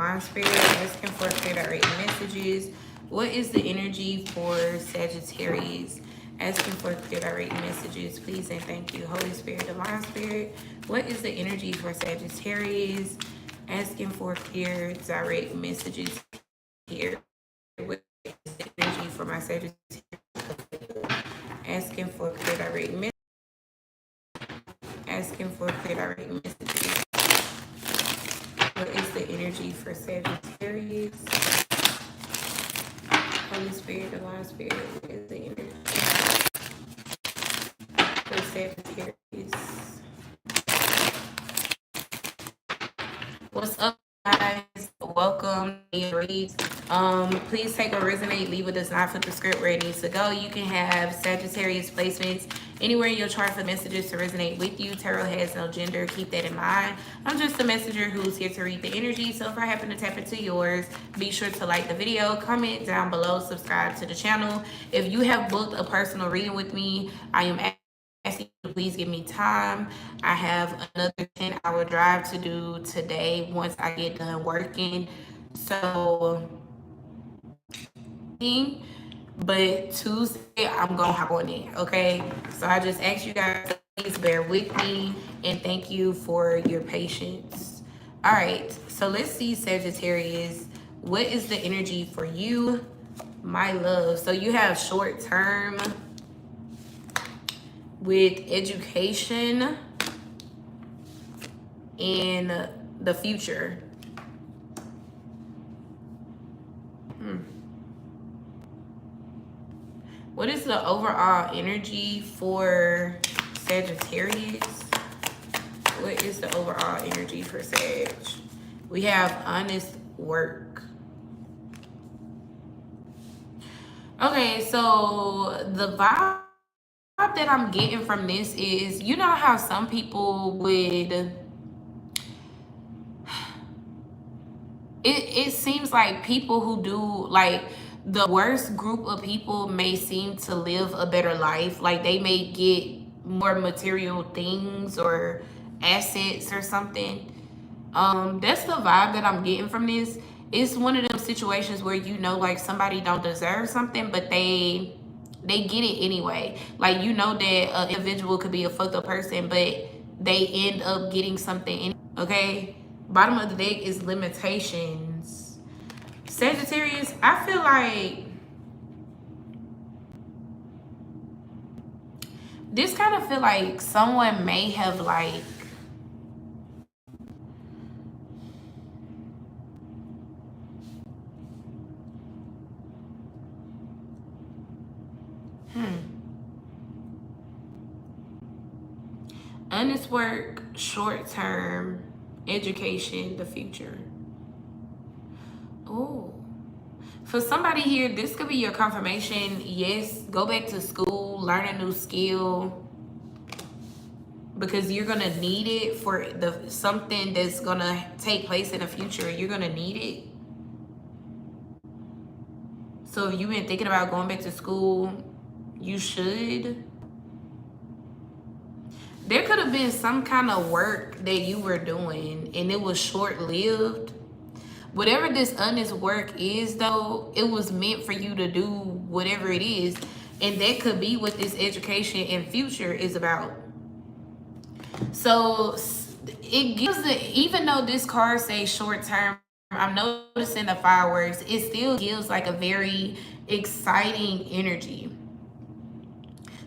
Divine Spirit, asking for clear direct messages. What is the energy for Sagittarius? Asking for clear direct messages, please and thank you. Holy Spirit, Divine Spirit, what is the energy for Sagittarius? Asking for clear direct messages here. What is the energy for my Sagittarius? Asking for clear direct messages. Asking for clear direct messages. What is the energy for Sagittarius? Holy Spirit, Divine Spirit, what is the energy for Sagittarius? What's up, guys? Welcome to NIAREADSSS. Please take what resonate, leave what does not fit the script where it needs to go. You can have Sagittarius placements anywhere in your chart for messages to resonate with you. Tarot has no gender. Keep that in mind. I'm just a messenger who's here to read the energy. So if I happen to tap into yours, be sure to like the video, comment down below, subscribe to the channel. If you have booked a personal reading with me, I am asking you to please give me time. I have another 10-hour drive to do today once I get done working. So, but Tuesday I'm gonna hop on it, okay? So I just ask you guys to please bear with me and thank you for your patience. All right, so let's see, Sagittarius, what is the energy for you, my love? So you have short term with education and the future. What is the overall energy for Sagittarius? What is the overall energy for Sag? We have honest work. Okay, so the vibe that I'm getting from this is, you know how some people would, it seems like people who do, like, the worst group of people may seem to live a better life. Like they may get more material things or assets or something. That's the vibe that I'm getting from this. It's one of them situations where, you know, like somebody don't deserve something, but they get it anyway. Like, you know that an individual could be a fucked up person, but they end up getting something. Okay, bottom of the deck is limitations. Sagittarius, I feel like this kind of feel like someone may have like honest work, short term, education, the future. Oh, for somebody here, this could be your confirmation. Yes, go back to school, learn a new skill, because you're gonna need it for something that's gonna take place in the future. You're gonna need it. So if you've been thinking about going back to school, you should. There could have been some kind of work that you were doing and it was short-lived. Whatever this honest work is, though, it was meant for you to do whatever it is. And that could be what this education and future is about. So it gives even though this card says short term, I'm noticing the fireworks, it still gives like a very exciting energy.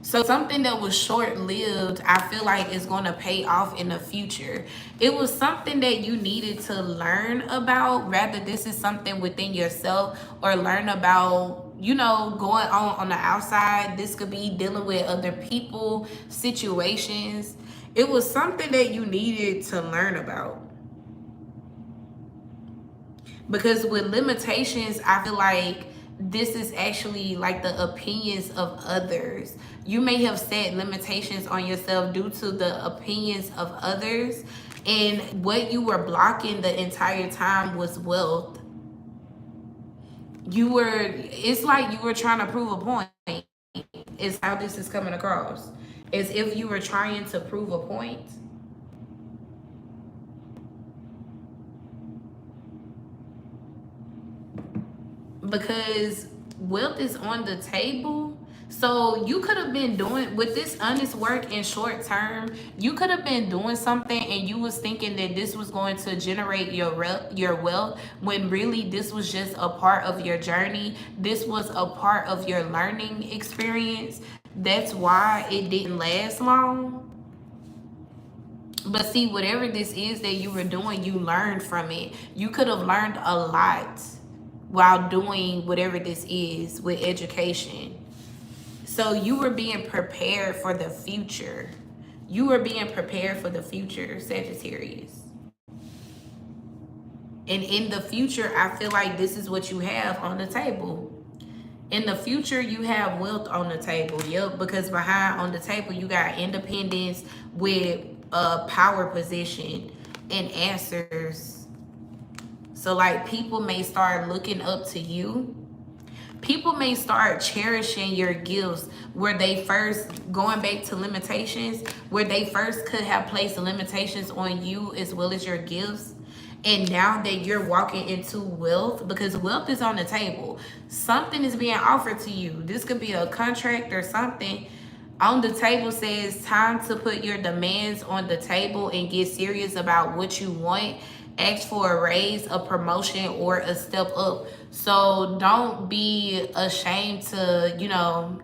So something that was short-lived, I feel like is going to pay off in the future. It was something that you needed to learn about, rather this is something within yourself, or learn about, you know, going on the outside. This could be dealing with other people, situations. It was something that you needed to learn about. Because with limitations, I feel like this is actually like the opinions of others. You may have set limitations on yourself due to the opinions of others, and what you were blocking the entire time was wealth. It's like you were trying to prove a point, is how this is coming across. As if you were trying to prove a point. because wealth is on the table. So you could have been doing with this honest work in short term, you could have been doing something and you was thinking that this was going to generate your wealth, when really this was just a part of your journey. This was a part of your learning experience. That's why it didn't last long. But see, whatever this is that you were doing, you learned from it. You could have learned a lot while doing whatever this is with education. So you were being prepared for the future. You were being prepared for the future, Sagittarius. And in the future, I feel like this is what you have on the table. In the future, you have wealth on the table. Yep, because behind on the table, you got independence with a power position and answers. So like people may start looking up to you. People may start cherishing your gifts where they first, going back to limitations, where they first could have placed limitations on you as well as your gifts. And now that you're walking into wealth, because wealth is on the table, something is being offered to you. This could be a contract or something. On the table says time to put your demands on the table and get serious about what you want. Ask for a raise, a promotion, or a step up. So don't be ashamed to,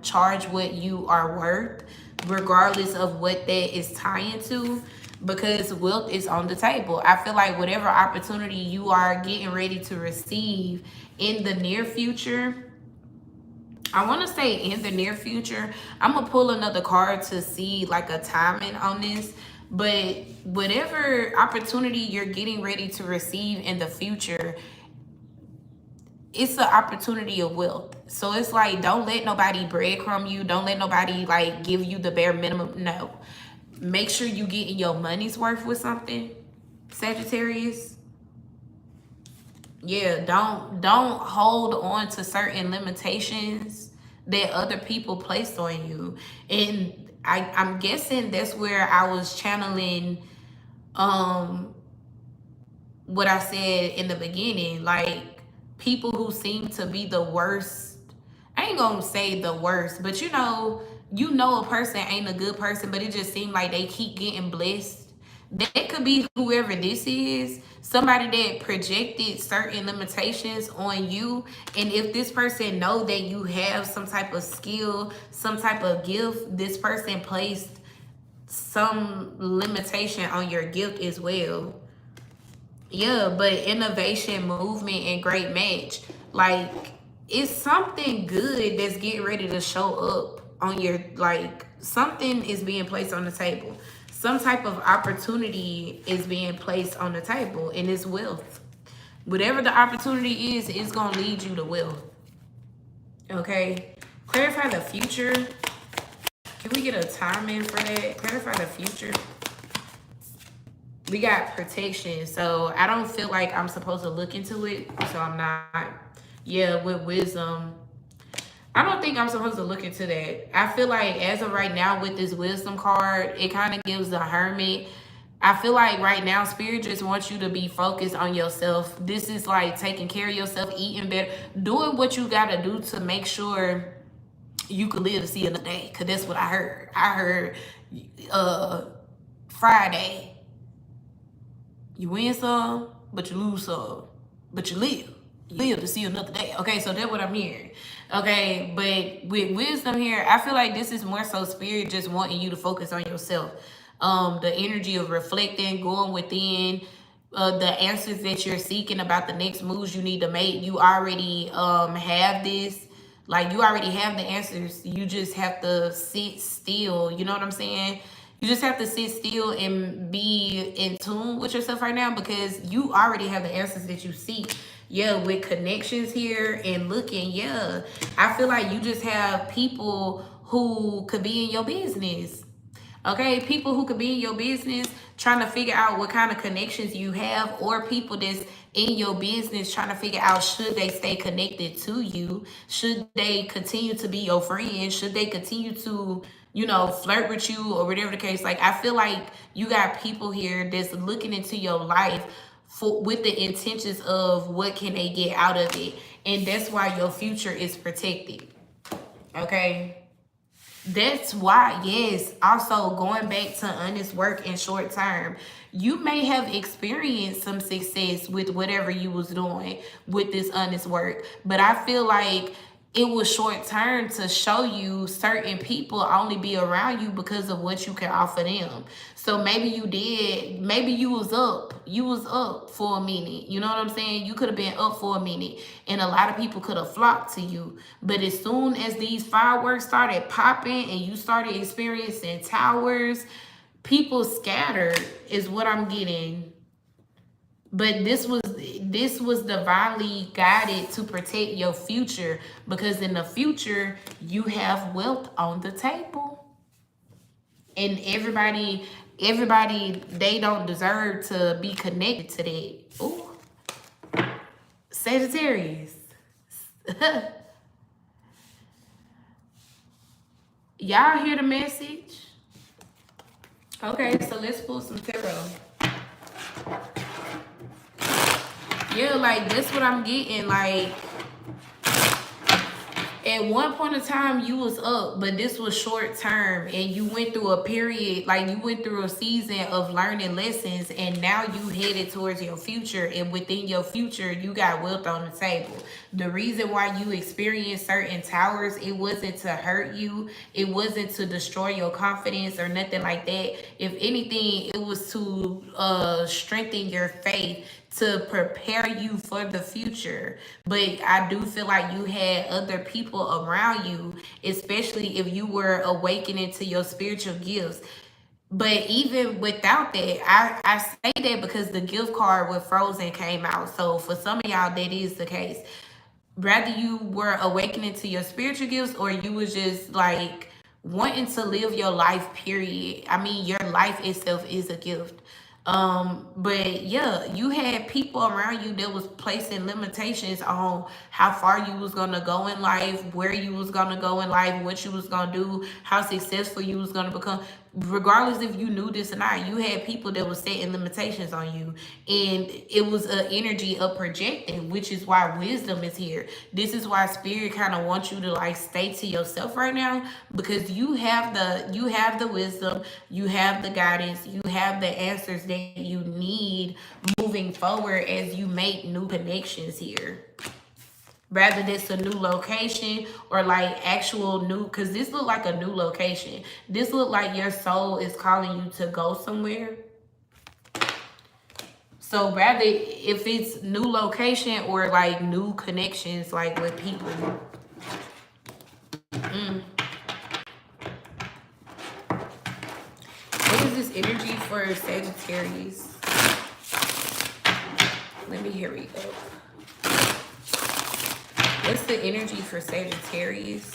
charge what you are worth, regardless of what that is tying to, because wealth is on the table. I feel like whatever opportunity you are getting ready to receive in the near future, I want to say in the near future, I'm going to pull another card to see like a timing on this. But whatever opportunity you're getting ready to receive in the future, it's an opportunity of wealth. So it's like, don't let nobody breadcrumb you. Don't let nobody like give you the bare minimum. No. Make sure you getting your money's worth with something, Sagittarius. Yeah, don't hold on to certain limitations that other people placed on you. And I'm guessing that's where I was channeling what I said in the beginning. Like, people who seem to be the worst, I ain't gonna say the worst, but you know a person ain't a good person, but it just seemed like they keep getting blessed. That could be whoever this is, somebody that projected certain limitations on you. And if this person know that you have some type of skill, some type of gift, this person placed some limitation on your gift as well. Yeah, but innovation, movement, and great match. Like, it's something good that's getting ready to show up on your, like, something is being placed on the table. Some type of opportunity is being placed on the table, and it's wealth. Whatever the opportunity is, it's going to lead you to wealth. Okay? Clarify the future. Can we get a timing for that? Clarify the future. We got protection, so I don't feel like I'm supposed to look into it, so I'm not. Yeah, with wisdom, I don't think I'm supposed to look into that. I feel like as of right now with this wisdom card, it kind of gives the hermit. I feel like right now Spirit just wants you to be focused on yourself. This is like taking care of yourself, eating better, doing what you got to do to make sure you could live to see another day, because that's what I heard. I heard Friday, you win some, but you lose some, but you live. You live to see another day. Okay, so that's what I'm hearing. Okay, but with wisdom here, I feel like this is more so Spirit just wanting you to focus on yourself. The energy of reflecting, going within, the answers that you're seeking about the next moves you need to make. You already have this. Like, you already have the answers. You just have to sit still. You know what I'm saying? You just have to sit still and be in tune with yourself right now, because you already have the answers that you seek. Yeah, with connections here and looking, yeah. I feel like you just have people who could be in your business. Okay, people who could be in your business trying to figure out what kind of connections you have, or people that's in your business trying to figure out, should they stay connected to you? Should they continue to be your friend? Should they continue to, flirt with you, or whatever the case? Like, I feel like you got people here that's looking into your life with the intentions of what can they get out of it. And that's why your future is protected. Okay. That's why, yes, also going back to honest work and short term, you may have experienced some success with whatever you was doing with this honest work, but I feel like it was short term to show you certain people only be around you because of what you can offer them. So maybe maybe you was up for a minute. You know what I'm saying? You could have been up for a minute and a lot of people could have flocked to you. But as soon as these fireworks started popping and you started experiencing towers, people scattered is what I'm getting. But this was divinely guided to protect your future, because in the future you have wealth on the table. And everybody they don't deserve to be connected to that. Ooh. Sagittarius. Y'all hear the message? Okay, so let's pull some tarot. Yeah, like that's what I'm getting. Like at one point in time you was up, but this was short term and you went through a period, like you went through a season of learning lessons, and now you headed towards your future, and within your future you got wealth on the table. The reason why you experienced certain towers, it wasn't to hurt you, it wasn't to destroy your confidence or nothing like that. If anything, it was to strengthen your faith, to prepare you for the future. But I do feel like you had other people around you, especially if you were awakening to your spiritual gifts. But even without that, I say that because the gift card with Frozen came out. So for some of y'all, that is the case. Rather you were awakening to your spiritual gifts, or you was just like wanting to live your life, period. I mean, your life itself is a gift. But yeah, you had people around you that was placing limitations on how far you was gonna go in life, where you was gonna go in life, what you was gonna do, how successful you was gonna become. Regardless if you knew this or not, you had people that was setting limitations on you, and it was an energy of projecting, which is why wisdom is here. This is why spirit kind of wants you to like stay to yourself right now, because you have the wisdom, you have the guidance, you have the answers that you need moving forward as you make new connections here. Rather this a new location or like actual new, because this look like a new location. This look like your soul is calling you to go somewhere. So rather if it's new location or like new connections, like with people. What is this energy for Sagittarius? Let me hurry up. What's the energy for Sagittarius?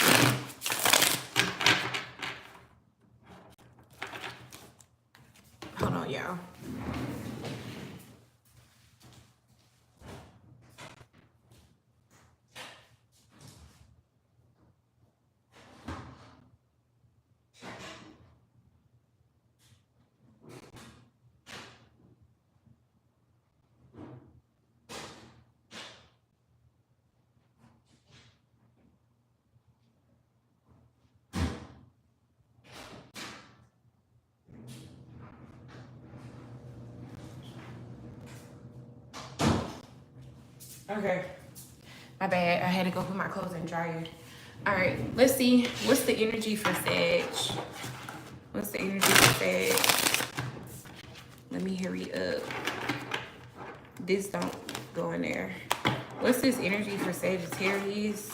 Hold on, y'all. Okay. My bad. I had to go put my clothes in dryer. All right. Let's see. What's the energy for Sag? What's the energy for Sag? Let me hurry up. This don't go in there. What's this energy for Sagittarius?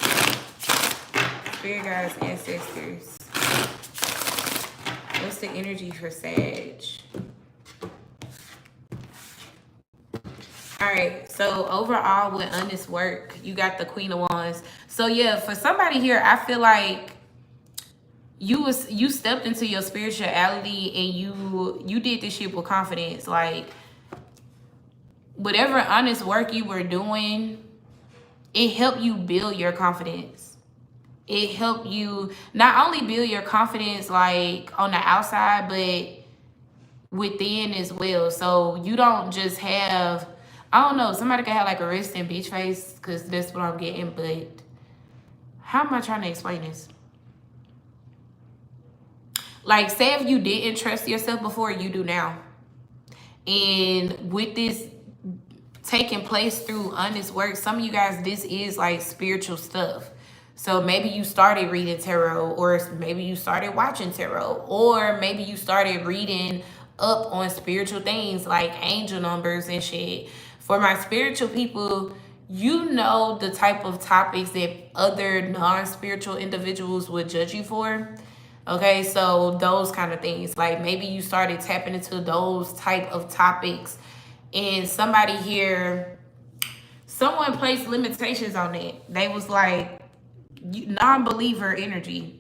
Spirit guides, ancestors. What's the energy for Sag? All right, so overall with honest work, you got the Queen of Wands. So yeah, for somebody here, I feel like you stepped into your spirituality and you did this shit with confidence. Like whatever honest work you were doing, it helped you build your confidence. It helped you not only build your confidence like on the outside, but within as well. So you don't just have I don't know. Somebody could have like a resting bitch face because that's what I'm getting. But how am I trying to explain this? Like, say if you didn't trust yourself before, you do now. And with this taking place through honest work, some of you guys, this is like spiritual stuff. So maybe you started reading tarot, or maybe you started watching tarot, or maybe you started reading up on spiritual things like angel numbers and shit. For my spiritual people, you know the type of topics that other non-spiritual individuals would judge you for. Okay, so those kind of things, like maybe you started tapping into those type of topics, and somebody here, someone placed limitations on it. They was like, non-believer energy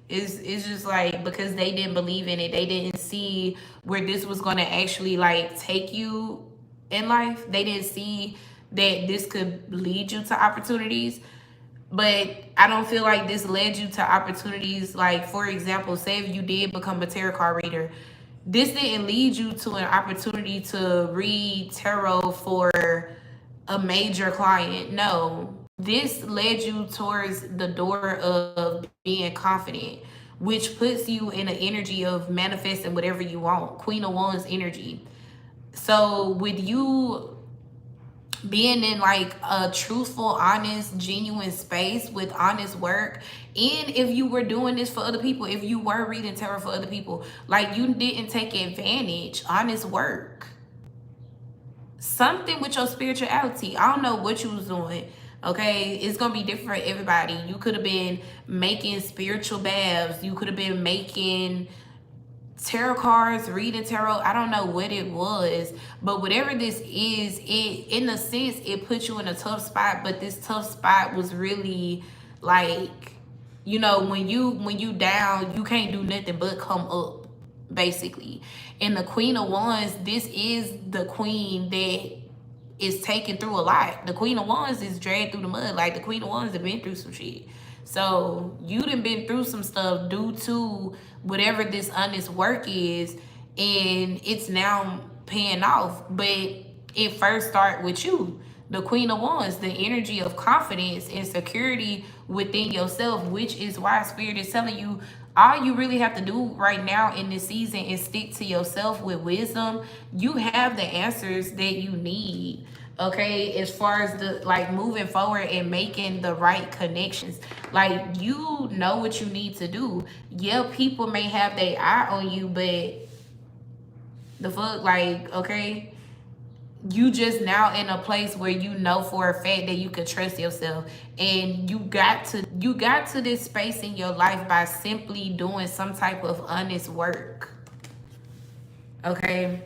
is just like, because they didn't believe in it, they didn't see where this was going to actually like take you in life. They didn't see that this could lead you to opportunities. But I don't feel like this led you to opportunities. Like, for example, say if you did become a tarot card reader, this didn't lead you to an opportunity to read tarot for a major client. No, this led you towards the door of being confident, which puts you in an energy of manifesting whatever you want. Queen of Wands energy. So with you being in like a truthful, honest, genuine space with honest work, and if you were doing this for other people, if you were reading tarot for other people, like you didn't take advantage, honest work, something with your spirituality. I don't know what you was doing. Okay, it's gonna be different for everybody. You could have been making spiritual baths, you could have been making tarot cards, reading tarot. I don't know what it was, but whatever this is, it, in a sense, it put you in a tough spot. But this tough spot was really like, you know, when you down, you can't do nothing but come up, basically. And the Queen of Wands, this is the queen that is taken through a lot. The Queen of Wands is dragged through the mud. Like, the Queen of Wands have been through some shit. So you done been through some stuff due to whatever this honest work is, and it's now paying off. But it first start with you, the Queen of Wands, the energy of confidence and security within yourself, which is why Spirit is telling you all you really have to do right now in this season is stick to yourself with wisdom. You have the answers that you need, okay, as far as the like moving forward and making the right connections. Like, you know what you need to do. Yeah, people may have their eye on you, but the fuck, like, okay, you just now in a place where you know for a fact that you can trust yourself, and you got to this space in your life by simply doing some type of honest work. Okay,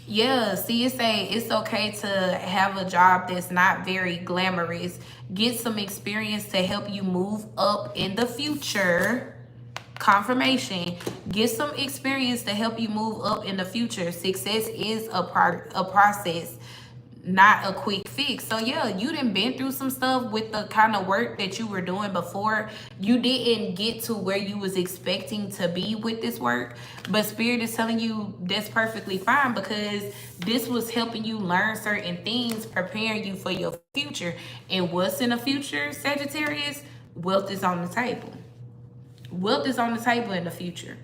yeah, see, it's okay to have a job that's not very glamorous. Get some experience to help you move up in the future. Confirmation. Get some experience to help you move up in the future. Success is a process, not a quick fix. So yeah, you done been through some stuff with the kind of work that you were doing before. You didn't get to where you was expecting to be with this work, but Spirit is telling you that's perfectly fine, because this was helping you learn certain things, preparing you for your future. And what's in the future, Sagittarius? Wealth is on the table. Wealth is on the table in the future.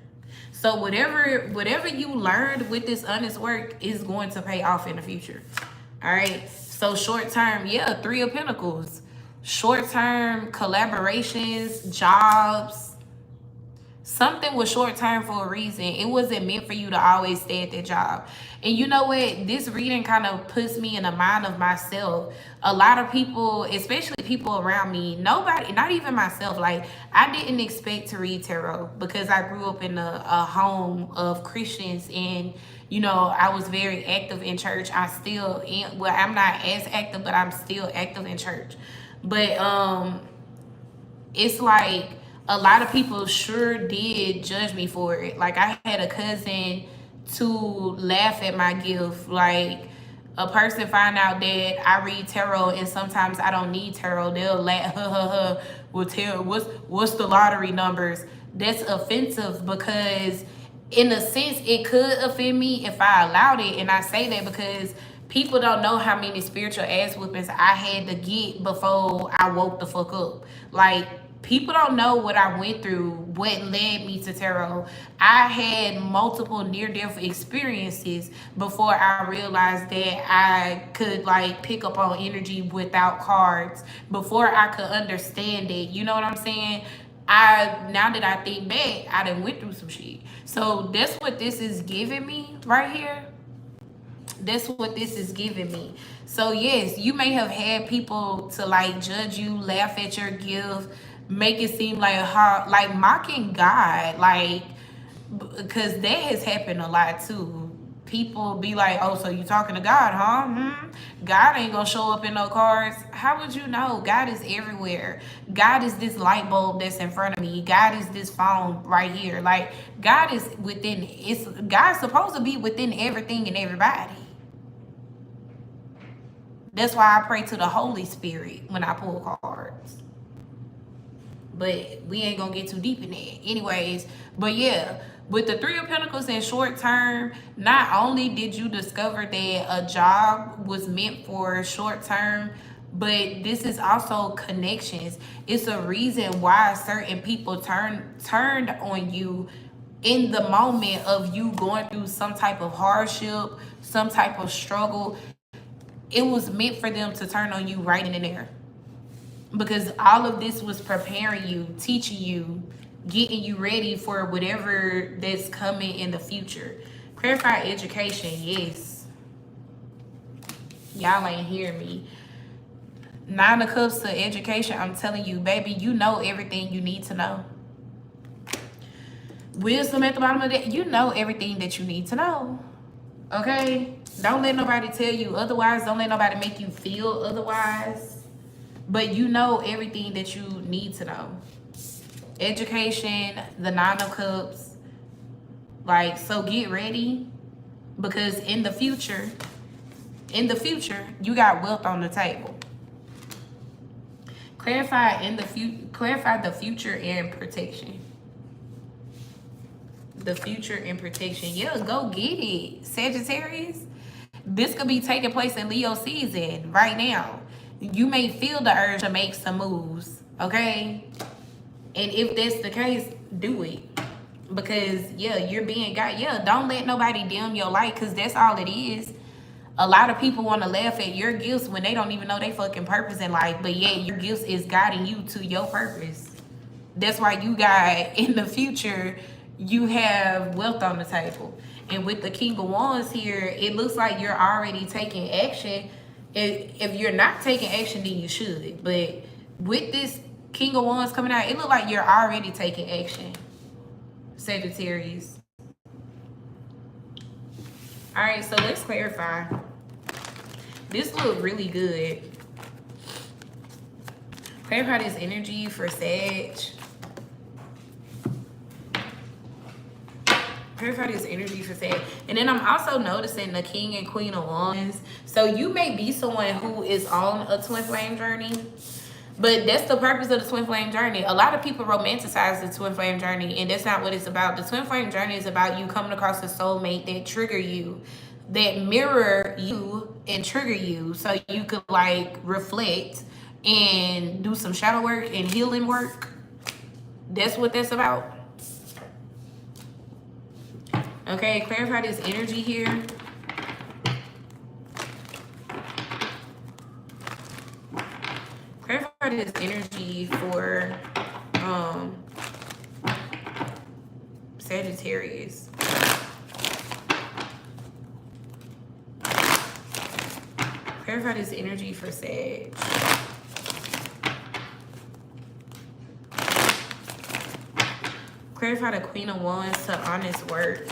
So whatever you learned with this honest work is going to pay off in the future. All right. So short term, yeah, 3 of Pentacles. Short term collaborations, jobs. Something was short term for a reason. It wasn't meant for you to always stay at that job. And you know what? This reading kind of puts me in the mind of myself. A lot of people, especially people around me, nobody, not even myself, like, I didn't expect to read tarot because I grew up in a home of Christians, and you know, I was very active in church. I still am. Well, I'm not as active, but I'm still active in church. But it's like a lot of people sure did judge me for it. Like, I had a cousin to laugh at my gift. Like, a person find out that I read tarot and sometimes I don't need tarot, they'll laugh, well, tarot, what's the lottery numbers? That's offensive, because in a sense, it could offend me if I allowed it. And I say that because people don't know how many spiritual ass whoopings I had to get before I woke the fuck up. Like, people don't know what I went through, what led me to tarot. I had multiple near-death experiences before I realized that I could like pick up on energy without cards, before I could understand it. You know what I'm saying? Now that I think back, I done went through some shit. So that's what this is giving me right here. That's what this is giving me. So yes, you may have had people to like judge you, laugh at your gift, make it seem like hard, like mocking God, like, because that has happened a lot too. People be like, oh, so you talking to God, huh? God ain't gonna show up in no cards. How would you know? God is everywhere. God is this light bulb that's in front of me. God is this phone right here. Like, God is within, God's supposed to be within everything and everybody. That's why I pray to the Holy Spirit when I pull cards. But we ain't gonna get too deep in that. Anyways, but yeah, with the Three of Pentacles in short term, not only did you discover that a job was meant for short term, but this is also connections. It's a reason why certain people turned on you in the moment of you going through some type of hardship, some type of struggle. It was meant for them to turn on you right in there. Because all of this was preparing you, teaching you, getting you ready for whatever that's coming in the future. Clarify education, yes. Y'all ain't hear me. Nine of Cups to education, I'm telling you, baby, you know everything you need to know. Wisdom at the bottom of that, you know everything that you need to know. Okay? Don't let nobody tell you otherwise. Don't let nobody make you feel otherwise. But you know everything that you need to know. Education, the Nine of Cups. Like, so get ready. Because in the future, you got wealth on the table. Clarify the future and protection. The future and protection. Yeah, go get it, Sagittarius. This could be taking place in Leo season right now. You may feel the urge to make some moves, okay? And if that's the case, do it. Because, yeah, you're being guided. Yeah, don't let nobody dim your light, because that's all it is. A lot of people want to laugh at your gifts when they don't even know their fucking purpose in life. But, yeah, your gifts is guiding you to your purpose. That's why you got, in the future, you have wealth on the table. And with the King of Wands here, it looks like you're already taking action. If you're not taking action, then you should. But with this King of Wands coming out, it looks like you're already taking action, Sagittarius. All right, so let's clarify. This looks really good. Clarify this energy for Sag. Clarify this energy for Sag. And then I'm also noticing the King and Queen of Wands. So you may be someone who is on a twin flame journey. But that's the purpose of the twin flame journey. A lot of people romanticize the twin flame journey, and that's not what it's about. The twin flame journey is about you coming across a soulmate that trigger you, that mirror you and trigger you, so you could like reflect and do some shadow work and healing work. That's what that's about. Okay, clarify this energy here. Clarify this energy for Sagittarius. Clarify this energy for Sag. Clarify the Queen of Wands to honest work.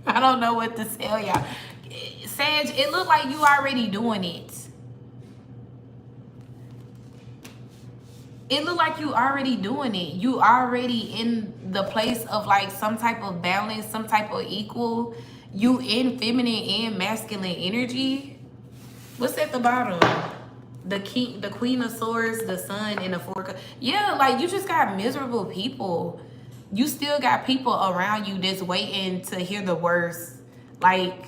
I don't know what to tell y'all. Sag, it looked like you already doing it. It looked like you already doing it. You already in the place of like some type of balance, some type of equal. You in feminine and masculine energy. What's at the bottom? the Queen of Swords, the Sun, and the Four Cups. Yeah, like you just got miserable people. You still got people around you that's waiting to hear the worst. Like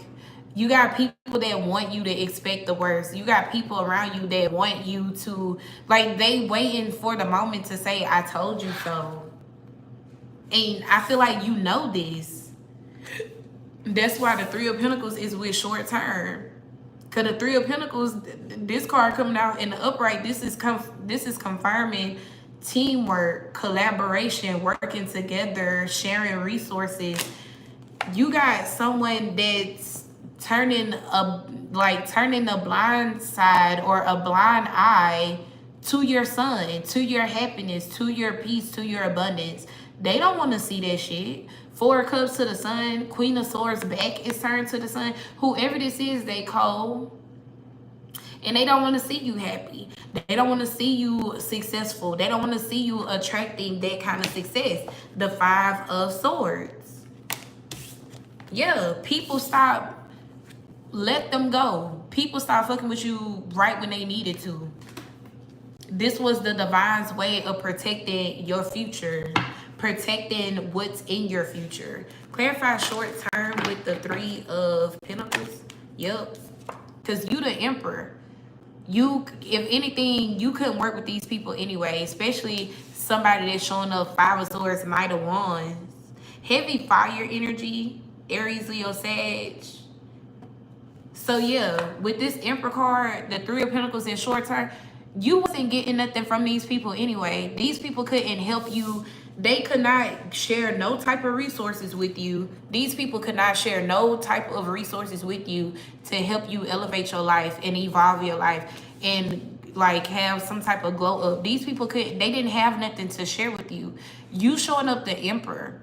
you got people that want you to expect the worst. You got people around you that want you to, like, they waiting for the moment to say, I told you so. And I feel like you know this. That's why the Three of Pentacles is with short term. Cause the Three of Pentacles, this card coming out in the upright, this is confirming teamwork, collaboration, working together, sharing resources. You got someone that's turning a blind side or a blind eye to your sun, to your happiness, to your peace, to your abundance. They don't want to see that shit. Four of Cups to the Sun, Queen of Swords back is turned to the Sun. Whoever this is, they cold. And they don't want to see you happy. They don't want to see you successful. They don't want to see you attracting that kind of success. The Five of Swords. Yeah, people stop. Let them go. People stop fucking with you right when they needed to. This was the divine's way of protecting your future. Protecting what's in your future. Clarify short term with the Three of Pentacles. Yep. Because you the Emperor. You, if anything, you couldn't work with these people anyway. Especially somebody that's showing up Five of Swords, Knight of Wands. Heavy fire energy. Aries, Leo, Sag. So yeah, with this Emperor card, the Three of Pentacles in short term, you wasn't getting nothing from these people anyway. These people couldn't help you. They could not share no type of resources with you. These people could not share no type of resources with you to help you elevate your life and evolve your life and like have some type of glow up. These people they didn't have nothing to share with you. You showing up the Emperor.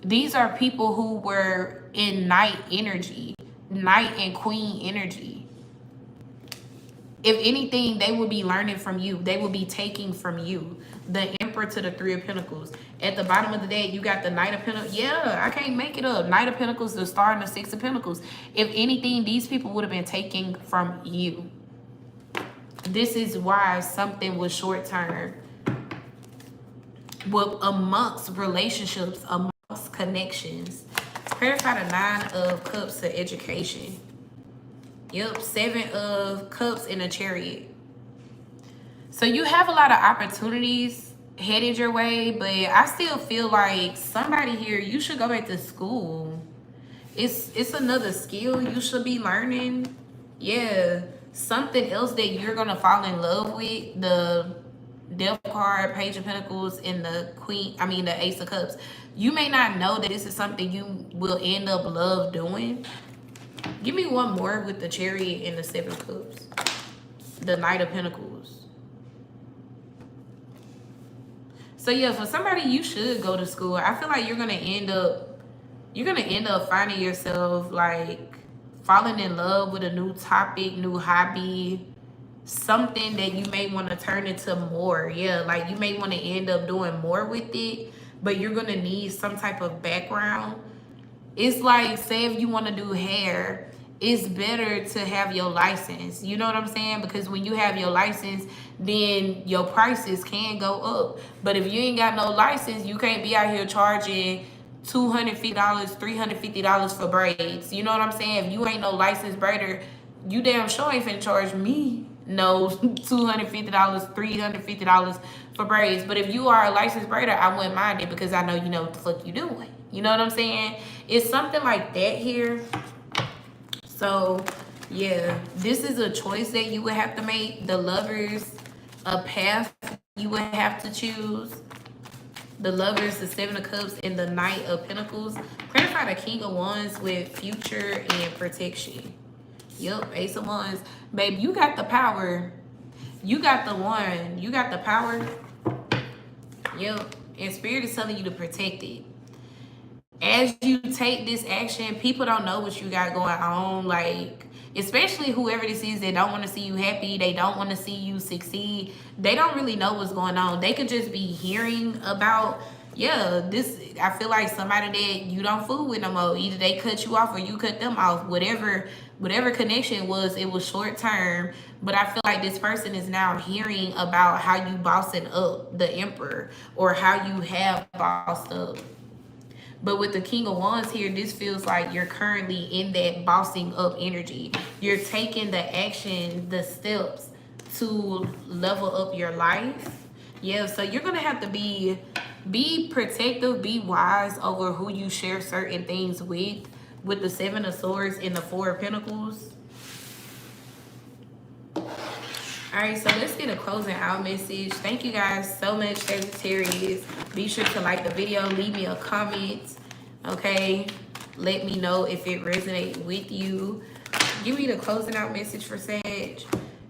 These are people who were in Knight energy, Knight and Queen energy. If anything, they will be learning from you. They will be taking from you. The Emperor to the Three of Pentacles. At the bottom of the deck, you got the Knight of Pentacles. Yeah, I can't make it up. Knight of Pentacles, the Star, and the Six of Pentacles. If anything, these people would have been taking from you. This is why something was short term. Well, amongst relationships, amongst connections. Clarify the Nine of Cups to education. Yep, Seven of Cups in a Chariot. So you have a lot of opportunities headed your way, but I still feel like somebody here, you should go back to school. It's another skill you should be learning. Yeah, something else that you're gonna fall in love with. The Death card, Page of Pentacles, and the Ace of Cups. You may not know that this is something you will end up love doing. Give me one more with the Chariot and the Seven of Cups. The Knight of Pentacles. So yeah, for somebody, you should go to school. I feel like you're gonna end up finding yourself like falling in love with a new topic, new hobby, something that you may want to turn into more. Yeah, like you may want to end up doing more with it, but you're gonna need some type of background. It's like, say if you want to do hair, it's better to have your license. You know what I'm saying? Because when you have your license, then your prices can go up. But if you ain't got no license, you can't be out here charging $250, $350 for braids. You know what I'm saying? If you ain't no licensed braider, you damn sure ain't finna charge me no $250, $350 for braids. But if you are a licensed braider, I wouldn't mind it because I know you know what the fuck you doing. You know what I'm saying? It's something like that here. So yeah, this is a choice that you would have to make. The Lovers, a path you would have to choose. The Lovers, the Seven of Cups, and the Knight of Pentacles. Clarify the King of Wands with future and protection. Yup, Ace of Wands. Babe, you got the power. You got the one. You got the power. Yup. And Spirit is telling you to protect it. As you take this action, people don't know what you got going on. Like, especially whoever this is that don't want to see you happy. They don't want to see you succeed. They don't really know what's going on. They could just be hearing about yeah, this, I feel like somebody that you don't fool with no more. Either they cut you off or you cut them off. Whatever connection was, it was short term. But I feel like this person is now hearing about how you bossing up the emperor, or how you have bossed up. But with the King of Wands here, this feels like you're currently in that bossing up energy. You're taking the action, the steps to level up your life. Yeah, so you're gonna have to be protective, be wise over who you share certain things with the Seven of Swords and the Four of Pentacles. All right, so let's get a closing out message. Thank you guys so much, Sagittarius. Be sure to like the video, leave me a comment, okay? Let me know if it resonates with you. Give me the closing out message for Sag.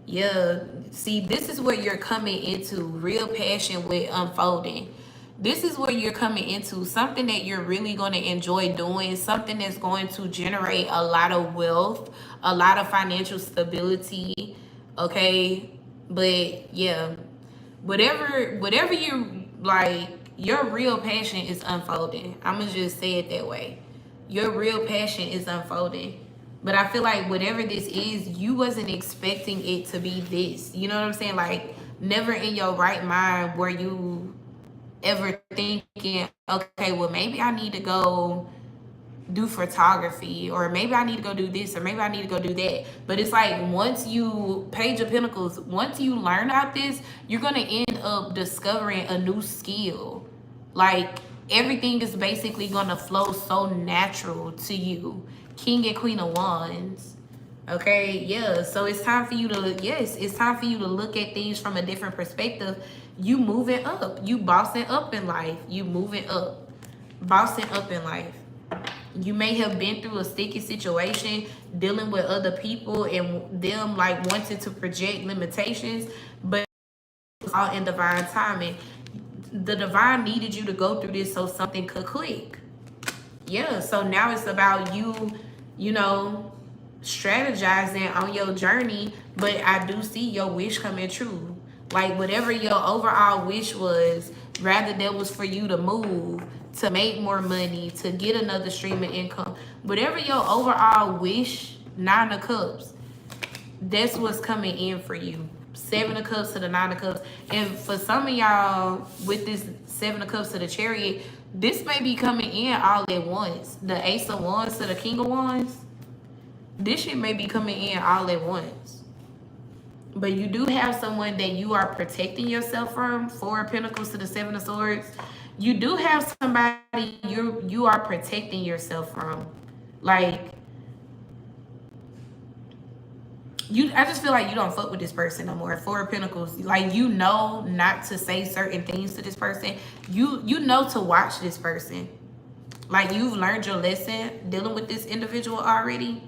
Yeah, see, this is what you're coming into, real passion with unfolding. This is what you're coming into, something that you're really going to enjoy doing, something that's going to generate a lot of wealth, a lot of financial stability, okay? But yeah, whatever you like, your real passion is unfolding. I'm gonna just say it that way. Your real passion is unfolding. But I feel like whatever this is, you wasn't expecting it to be this. You know what I'm saying? Like, never in your right mind were you ever thinking, okay, well, maybe I need to go do photography, or maybe I need to go do this, or maybe I need to go do that. But it's like, once you, Page of Pentacles, once you learn about this, you're gonna end up discovering a new skill. Like, everything is basically gonna flow so natural to you. King and Queen of Wands. Okay, yeah, so it's time for you to, yes, it's time for you to look at things from a different perspective. You moving up, you bossing up in life, you moving up, bossing up in life. You may have been through a sticky situation, dealing with other people and them like wanting to project limitations, but it's all in divine timing. The divine needed you to go through this so something could click. Yeah, so now it's about you, you know, strategizing on your journey. But I do see your wish coming true. Like, whatever your overall wish was, rather that was for you to move, to make more money, to get another stream of income, whatever your overall wish, Nine of Cups, that's what's coming in for you. Seven of Cups to the Nine of Cups. And for some of y'all, with this Seven of Cups to the Chariot, this may be coming in all at once. The Ace of Wands to the King of Wands, this shit may be coming in all at once. But you do have someone that you are protecting yourself from. Four of Pentacles to the Seven of Swords. You do have somebody you are protecting yourself from. Like, I just feel like you don't fuck with this person no more. Four of Pentacles. Like, you know not to say certain things to this person. You know to watch this person. Like, you've learned your lesson dealing with this individual already.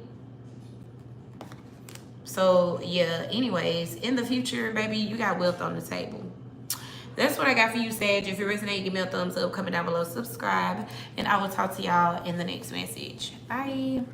So, yeah, anyways, in the future, baby, you got wealth on the table. That's what I got for you, Sag. If it resonated, give me a thumbs up, comment down below, subscribe, and I will talk to y'all in the next message. Bye.